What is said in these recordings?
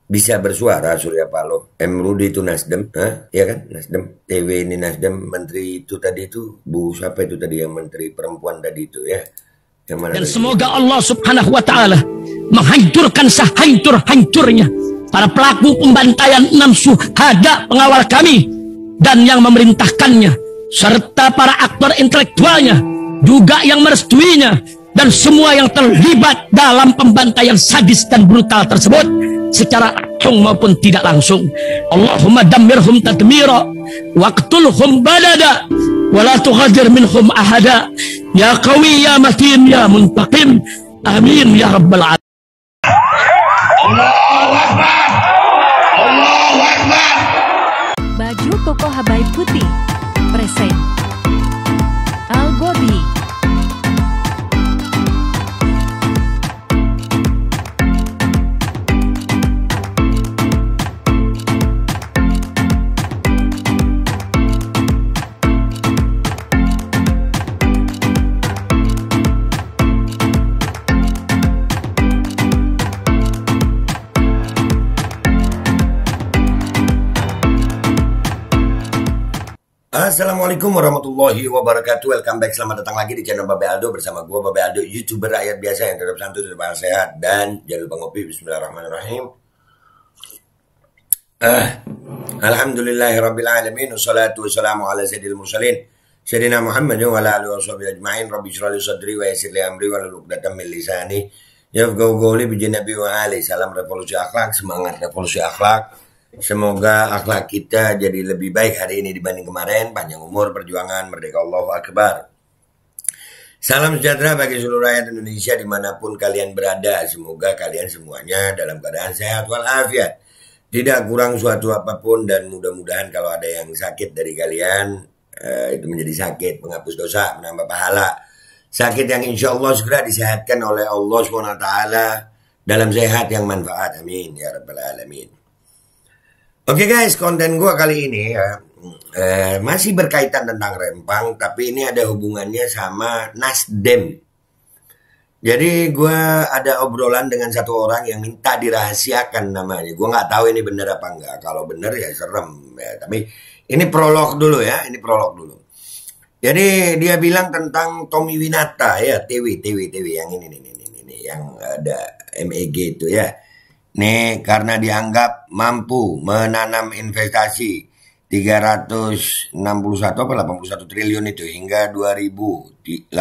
bisa bersuara Surya Paloh. M. Rudi itu Nasdem, ya kan? Nasdem. TW ini Nasdem, menteri itu tadi itu, Bu siapa itu tadi yang menteri perempuan tadi itu ya. Yang mana dan tadi? semoga Allah Subhanahu wa taala menghancurkan sehancur-hancurnya para pelaku pembantaian 6 syuhada pengawal kami dan yang memerintahkannya, serta para aktor intelektualnya juga yang merestuinya, dan semua yang terlibat dalam pembantaian sadis dan brutal tersebut secara langsung maupun tidak langsung. Allahumma dammirhum tadmira waqtulhum balada wala tughadir minhum ahada ya qawi ya matin ya muntaqim amin ya rabbal alamin. Allahu Akbar, Allahu Akbar. Baju koko Habaib putih present Al-Gobi. Assalamualaikum warahmatullahi wabarakatuh. Welcome back, selamat datang lagi di channel Babe Aldo bersama gue Babe Aldo, YouTuber rakyat biasa yang tetap santuy, tetap sehat, dan jangan lupa ngopi. Bismillahirrahmanirrahim. Alhamdulillahirabbil alamin, wassalatu wassalamu ala sayyidil mursalin sayyidina Muhammad wa ala alihi washabihi ajmain. Rabbi shrah li sadri wa yassir li amri wahlul 'uqdatam min lisani yafqahu qawli bi Nabi wa ali. Salam revolusi akhlak, semangat revolusi akhlak. Semoga akhlak kita jadi lebih baik hari ini dibanding kemarin. Panjang umur, perjuangan, merdeka, Allahu Akbar. Salam sejahtera bagi seluruh rakyat Indonesia dimanapun kalian berada. Semoga kalian semuanya dalam keadaan sehat walafiat, tidak kurang suatu apapun, dan mudah-mudahan kalau ada yang sakit dari kalian itu menjadi sakit penghapus dosa, menambah pahala. Sakit yang insya Allah segera disehatkan oleh Allah SWT dalam sehat yang manfaat. Amin ya rabbal alamin. Oke guys, konten gue kali ini ya masih berkaitan tentang Rempang, tapi ini ada hubungannya sama Nasdem. Jadi gue ada obrolan dengan satu orang yang minta dirahasiakan namanya. Gue nggak tahu ini benar apa enggak. Kalau benar ya serem ya. Tapi ini prolog dulu ya, ini prolog dulu. Jadi dia bilang tentang Tommy Winata ya, TW yang ini yang ada MEG itu ya. Nih, karena dianggap mampu menanam investasi 361 atau 81 triliun itu hingga 2080,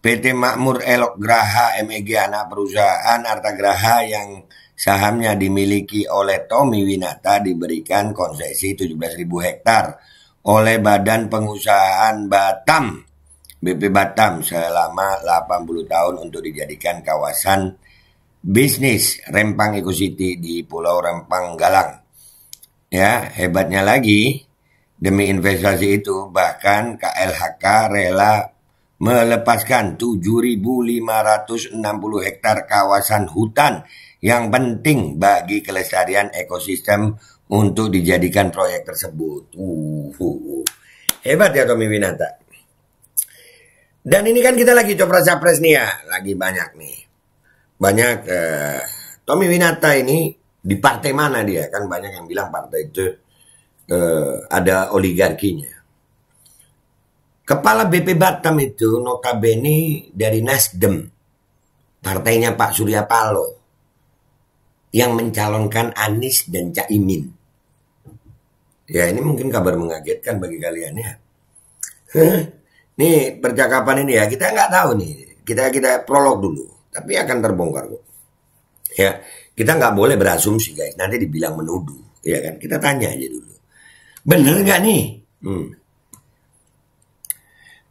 PT Makmur Elok Graha MEG anak perusahaan Artagraha yang sahamnya dimiliki oleh Tommy Winata diberikan konsesi 17.000 hektar oleh Badan Pengusahaan Batam BP Batam selama 80 tahun untuk dijadikan kawasan bisnis Rempang Eco City di Pulau Rempang Galang. Ya, hebatnya lagi, demi investasi itu bahkan KLHK rela melepaskan 7.560 hektar kawasan hutan yang penting bagi kelestarian ekosistem untuk dijadikan proyek tersebut. Hebat ya Tommy Winata. Dan ini kan kita lagi copras-capres nih ya, lagi banyak nih. Banyak Tommy Winata ini di partai mana dia, kan banyak yang bilang partai itu ada oligarkinya. Kepala BP Batam itu notabene dari Nasdem, partainya Pak Surya Paloh yang mencalonkan Anies dan Caimin. Ya ini mungkin kabar mengagetkan bagi kalian ya. Nih percakapan ini ya, kita nggak tahu nih, kita prolog dulu. Tapi akan terbongkar kok. Ya, kita nggak boleh berasumsi guys. Nanti dibilang menuduh, ya kan? Kita tanya aja dulu. Bener nggak nih?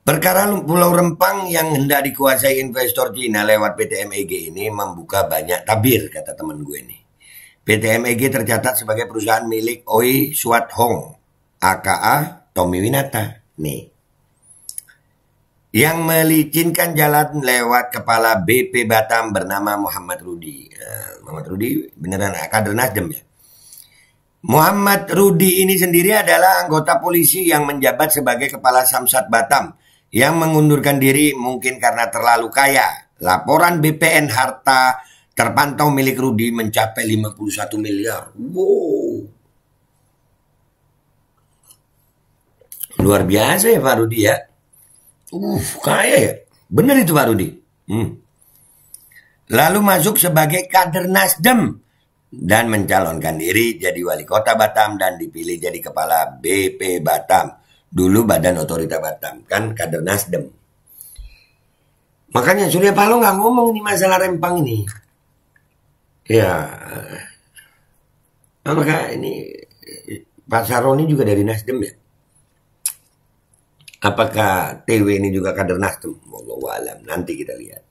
Perkara Pulau Rempang yang hendak dikuasai investor Cina lewat PT MEG ini membuka banyak tabir, kata teman gue nih. PT MEG tercatat sebagai perusahaan milik Oi Suat Hong, aka Tommy Winata. Nih. Yang melicinkan jalan lewat kepala BP Batam bernama Muhammad Rudi. Muhammad Rudi beneran kader Nasdem ya. Muhammad Rudi ini sendiri adalah anggota polisi yang menjabat sebagai kepala Samsat Batam yang mengundurkan diri mungkin karena terlalu kaya. Laporan BPN harta terpantau milik Rudi mencapai 51 miliar. Wow. Luar biasa ya Pak Rudi ya. Kaya ya. Benar itu Pak Rudi. Lalu masuk sebagai kader Nasdem dan mencalonkan diri jadi wali kota Batam dan dipilih jadi kepala BP Batam. Dulu Badan Otorita Batam. Kan kader Nasdem. Makanya Surya Paloh nggak ngomong ini masalah Rempang ini. Ya. Apakah ini Pak Saroni juga dari Nasdem ya? Apakah TW ini juga kader Nasdem? Wallahu alam, nanti kita lihat.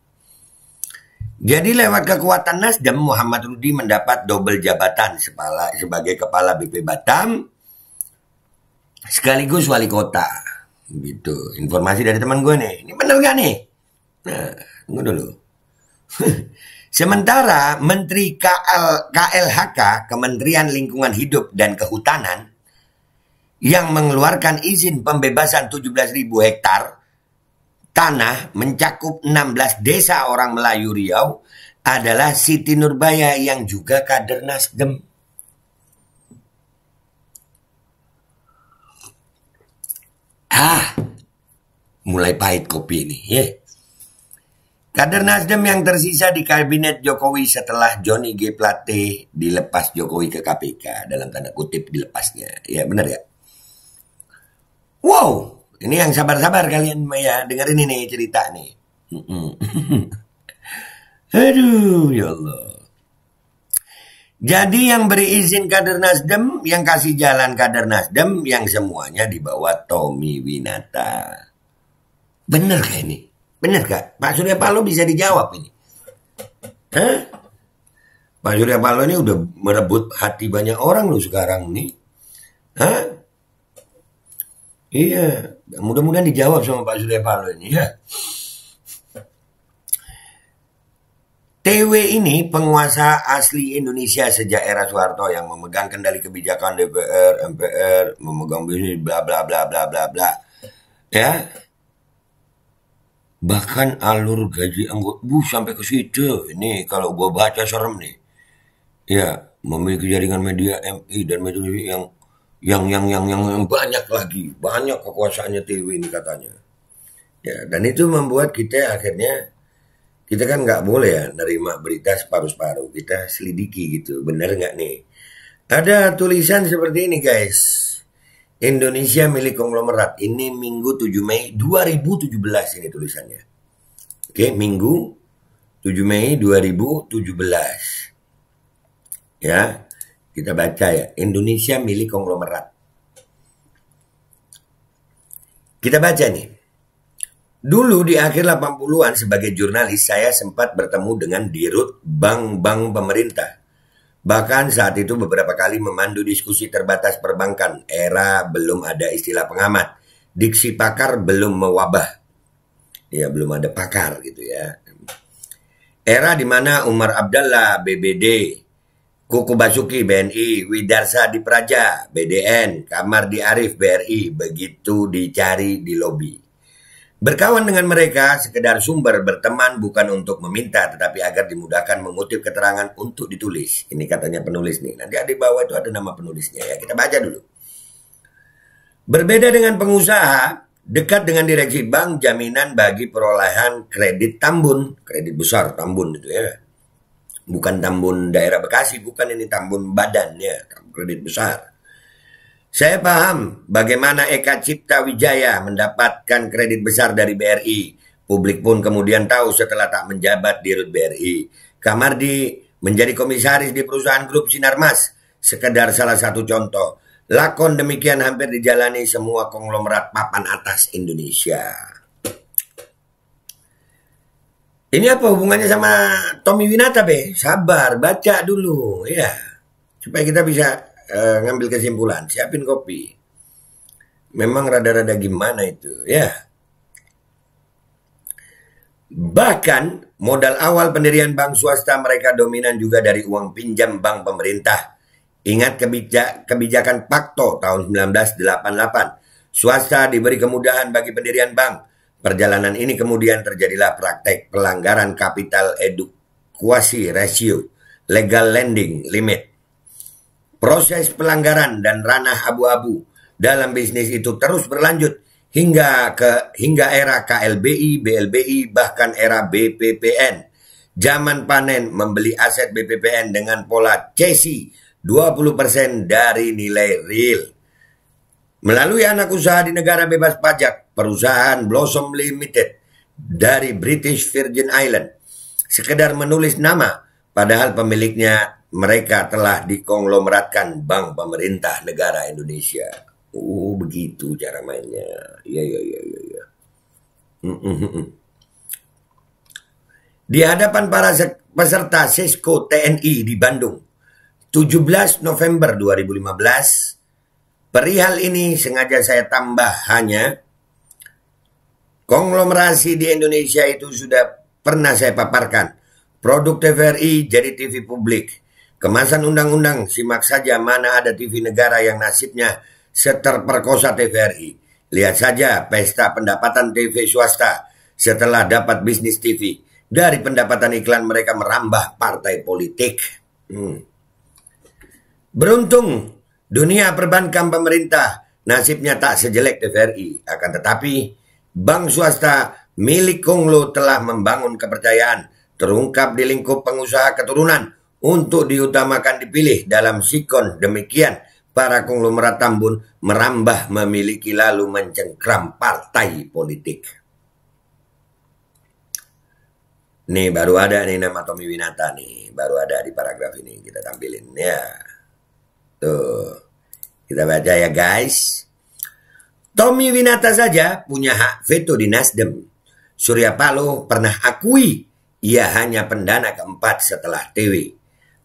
Jadi lewat kekuatan Nasdem, Muhammad Rudi mendapat double jabatan sebagai kepala BP Batam sekaligus wali kota. Gitu. Informasi dari teman gue nih. Ini bener gak nih? Nah, tunggu dulu. Sementara Menteri KLHK, Kementerian Lingkungan Hidup dan Kehutanan, yang mengeluarkan izin pembebasan 17.000 hektar tanah mencakup 16 desa orang Melayu Riau adalah Siti Nurbaya yang juga kader Nasdem. Mulai pahit kopi ini. Kader Nasdem yang tersisa di kabinet Jokowi setelah Johnny G. Plate dilepas Jokowi ke KPK. Dalam tanda kutip dilepasnya. Ya benar ya? Wow, ini yang sabar-sabar kalian ya, dengerin ini cerita nih. Aduh, ya Allah. Jadi yang beri izin kader Nasdem, yang kasih jalan kader Nasdem, yang semuanya di bawah Tommy Winata. Bener gak ini? Bener gak? Pak Surya Paloh bisa dijawab ini. Hah? Pak Surya Paloh ini udah merebut hati banyak orang loh sekarang nih. Hah? Iya, mudah-mudahan dijawab sama Pak Surya Paloh ini ya. TW ini penguasa asli Indonesia sejak era Soeharto yang memegang kendali kebijakan DPR, MPR, memegang bisnis bla bla bla bla bla bla. Ya. Bahkan alur gaji anggota sampai ke situ. Ini kalau gue baca serem nih. Ya, memiliki jaringan media MI dan media yang banyak lagi, banyak kekuasaannya TW ini katanya. Ya, dan itu membuat kita akhirnya, kita kan nggak boleh ya nerima berita separuh-separuh, kita selidiki gitu, bener nggak nih? Ada tulisan seperti ini guys, Indonesia milik konglomerat, ini Minggu 7 Mei 2017 ini tulisannya. Oke, Minggu 7 Mei 2017. Ya. Kita baca ya, Indonesia milik konglomerat. Kita baca nih. Dulu di akhir 80-an sebagai jurnalis saya sempat bertemu dengan dirut bank-bank pemerintah. Bahkan saat itu beberapa kali memandu diskusi terbatas perbankan. Era belum ada istilah pengamat. Diksi pakar belum mewabah. Ya belum ada pakar gitu ya. Era di mana Umar Abdallah BBD, Kuku Basuki BNI, Widarsa Dipraja BDN, Kamardi Arif BRI begitu dicari di lobi. Berkawan dengan mereka sekedar sumber, berteman bukan untuk meminta tetapi agar dimudahkan mengutip keterangan untuk ditulis. Ini katanya penulis nih. Nanti di bawah itu ada nama penulisnya ya. Kita baca dulu. Berbeda dengan pengusaha, dekat dengan direksi bank, jaminan bagi perolehan kredit Tambun, kredit besar Tambun itu ya. Bukan Tambun daerah Bekasi, bukan ini Tambun badan ya, kredit besar. Saya paham bagaimana Eka Cipta Wijaya mendapatkan kredit besar dari BRI. Publik pun kemudian tahu setelah tak menjabat di Rut BRI. Kamardi menjadi komisaris di perusahaan grup Sinarmas, sekedar salah satu contoh. Lakon demikian hampir dijalani semua konglomerat papan atas Indonesia. Ini apa hubungannya sama Tommy Winata, Be? Sabar, baca dulu, ya. Supaya kita bisa ngambil kesimpulan. Siapin kopi. Memang rada-rada gimana itu, ya. Bahkan, modal awal pendirian bank swasta mereka dominan juga dari uang pinjam bank pemerintah. Ingat kebijakan Pakto tahun 1988. Swasta diberi kemudahan bagi pendirian bank. Perjalanan ini kemudian terjadilah praktek pelanggaran kapital quasi ratio, legal lending limit. Proses pelanggaran dan ranah abu-abu dalam bisnis itu terus berlanjut hingga era KLBI, BLBI, bahkan era BPPN. Zaman panen membeli aset BPPN dengan pola CESI 20% dari nilai real. Melalui anak usaha di negara bebas pajak, perusahaan Blossom Limited dari British Virgin Island sekedar menulis nama, padahal pemiliknya mereka telah dikonglomeratkan bank pemerintah negara Indonesia. Begitu cara mainnya. Iya. Di hadapan para peserta Sesko TNI di Bandung, 17 November 2015, perihal ini sengaja saya tambah hanya konglomerasi di Indonesia itu sudah pernah saya paparkan. Produk TVRI jadi TV publik. Kemasan undang-undang, simak saja mana ada TV negara yang nasibnya seterperkosa TVRI. Lihat saja pesta pendapatan TV swasta setelah dapat bisnis TV. Dari pendapatan iklan mereka merambah partai politik. Beruntung dunia perbankan pemerintah nasibnya tak sejelek TVRI. Akan tetapi bank swasta milik Konglo telah membangun kepercayaan terungkap di lingkup pengusaha keturunan untuk diutamakan dipilih dalam sikon. Demikian para konglomerat Tambun merambah memiliki lalu mencengkram partai politik. Nih baru ada nih nama Tommy Winata nih, baru ada di paragraf ini kita tampilin ya. Tuh, kita baca ya guys. Tommy Winata saja punya hak veto di Nasdem. Surya Paloh pernah akui ia hanya pendana keempat setelah TW.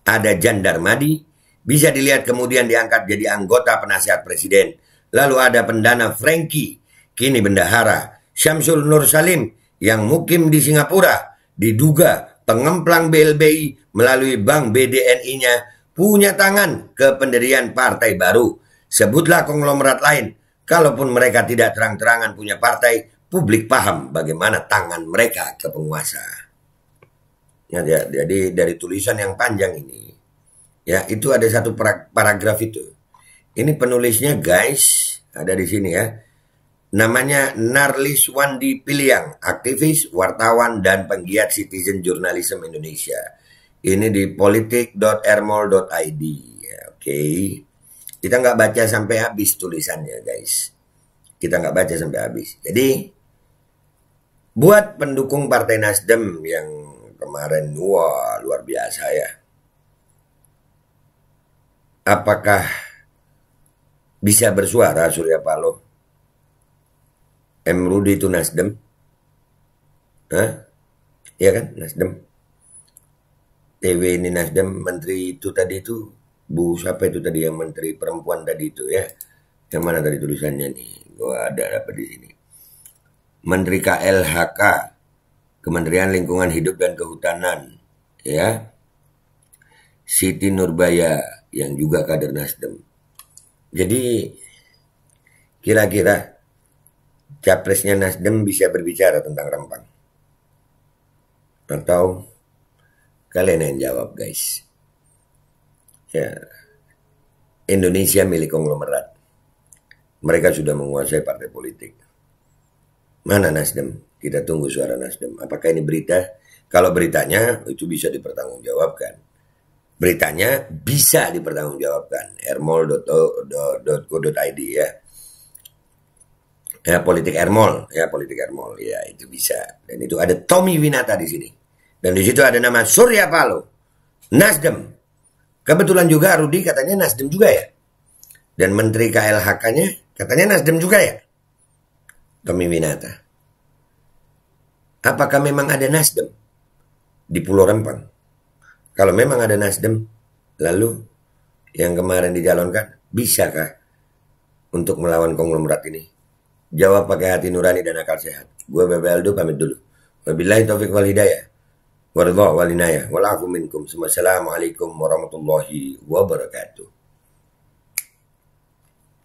Ada Jan Darmadi, bisa dilihat kemudian diangkat jadi anggota penasihat presiden. Lalu ada pendana Frankie, kini bendahara. Syamsul Nur Salim yang mukim di Singapura, diduga pengemplang BLBI melalui bank BDNI-nya punya tangan ke pendirian partai baru. Sebutlah konglomerat lain. Kalaupun mereka tidak terang-terangan punya partai, publik paham bagaimana tangan mereka ke penguasa. Ya, jadi dari tulisan yang panjang ini, ya itu ada satu paragraf itu. Ini penulisnya guys, ada di sini ya. Namanya Narliswandi Piliang, aktivis, wartawan, dan penggiat citizen journalism Indonesia. Ini di politik.ermol.id. Ya, oke. Kita nggak baca sampai habis tulisannya guys. Kita nggak baca sampai habis. Jadi, buat pendukung Partai Nasdem yang kemarin, wah luar biasa ya. Apakah bisa bersuara Surya Paloh? M. Rudi itu Nasdem? Hah? Iya kan Nasdem? TW ini Nasdem, menteri itu tadi itu, Bu siapa itu tadi yang menteri perempuan tadi itu ya? Yang mana tadi tulisannya nih? Gua ada apa di sini? Menteri KLHK, Kementerian Lingkungan Hidup dan Kehutanan, ya. Siti Nurbaya yang juga kader Nasdem. Jadi kira-kira capresnya Nasdem bisa berbicara tentang Rempang? Atau kalian yang jawab guys? Ya, Indonesia milik konglomerat. Mereka sudah menguasai partai politik. Mana Nasdem? Kita tunggu suara Nasdem. Apakah ini berita? Kalau beritanya itu bisa dipertanggungjawabkan. Beritanya bisa dipertanggungjawabkan. ermol.co.id ya. Ya, politik Ermol, ya itu bisa. Dan itu ada Tommy Winata di sini. Dan di situ ada nama Surya Paloh, Nasdem. Kebetulan juga Rudi katanya Nasdem juga ya. Dan Menteri KLHK-nya katanya Nasdem juga ya. Tommy Winata. Apakah memang ada Nasdem di Pulau Rempang? Kalau memang ada Nasdem, lalu yang kemarin dicalonkan, bisakah untuk melawan konglomerat ini? Jawab pakai hati nurani dan akal sehat. Gue Bebeldo pamit dulu. Wabillahi taufiq wal hidayah. Waridha wal inayah. Walafu minkum. Assalamualaikum warahmatullahi wabarakatuh.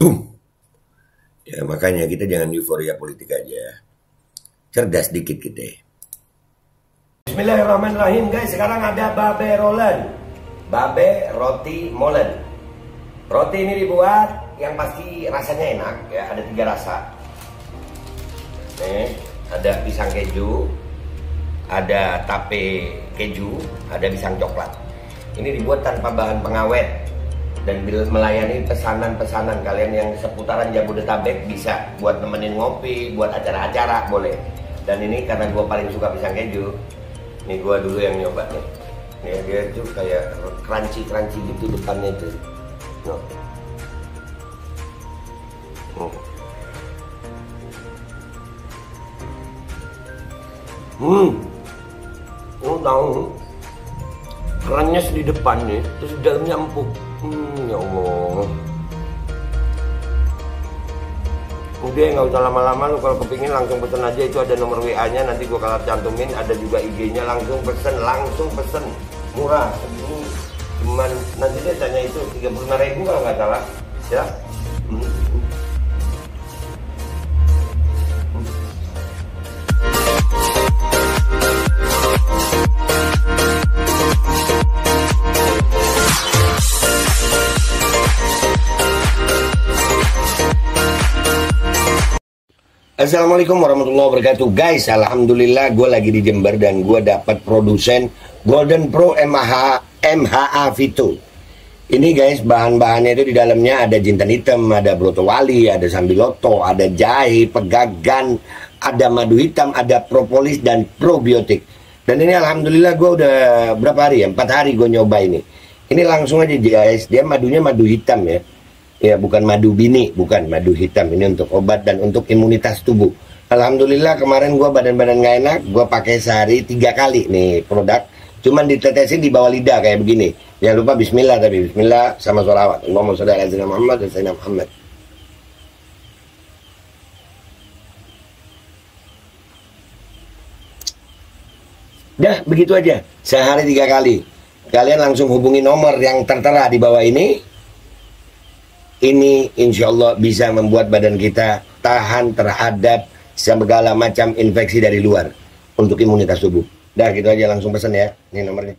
Boom. Ya makanya kita jangan euforia politik aja. Cerdas dikit kita. Bismillahirrahmanirrahim guys, sekarang ada babe rolen, babe roti molen. Roti ini dibuat yang pasti rasanya enak ya, ada 3 rasa. Nih, ada pisang keju, ada tape keju, ada pisang coklat. Ini dibuat tanpa bahan pengawet dan melayani pesanan-pesanan kalian yang seputaran Jabodetabek, bisa buat nemenin ngopi, buat acara-acara boleh. Dan ini karena gue paling suka pisang keju, nih gue dulu yang nyoba nih. Nih dia tuh kayak crunchy gitu depannya tuh. No. Tahu kerannya di depan nih, terus di dalamnya empuk. Ya Allah. Udah nggak usah lama-lama, lu kalau kepingin langsung pesen aja, itu ada nomor WA-nya, nanti gua kalau cantumin, ada juga IG-nya, langsung pesen, murah. Segini cuman nanti dia tanya itu 35.000 kalau nggak salah, ya. Assalamualaikum warahmatullahi wabarakatuh. Guys, alhamdulillah gue lagi di Jember dan gue dapat produsen Golden Pro MHA Vito. Ini guys, bahan-bahannya itu di dalamnya ada jintan hitam, ada broto wali, ada sambiloto, ada jahe, pegagan, ada madu hitam, ada propolis dan probiotik. Dan ini alhamdulillah gue udah berapa hari ya? 4 hari gue nyoba ini. Ini langsung aja guys, dia madunya madu hitam ya. Ya, bukan madu bini, bukan madu hitam. Ini untuk obat dan untuk imunitas tubuh. Alhamdulillah kemarin gue badan-badan gak enak, gue pakai sehari 3 kali nih produk. Cuman ditetesin di bawah lidah kayak begini. Jangan lupa bismillah, tapi bismillah sama sholawat. Allahumma sholli ala sayyidina Muhammad dan sayyidina Muhammad. Dah, begitu aja. Sehari 3 kali. Kalian langsung hubungi nomor yang tertera di bawah ini. Ini insya Allah bisa membuat badan kita tahan terhadap segala macam infeksi dari luar untuk imunitas tubuh. Dah gitu aja, langsung pesan ya. Ini nomornya.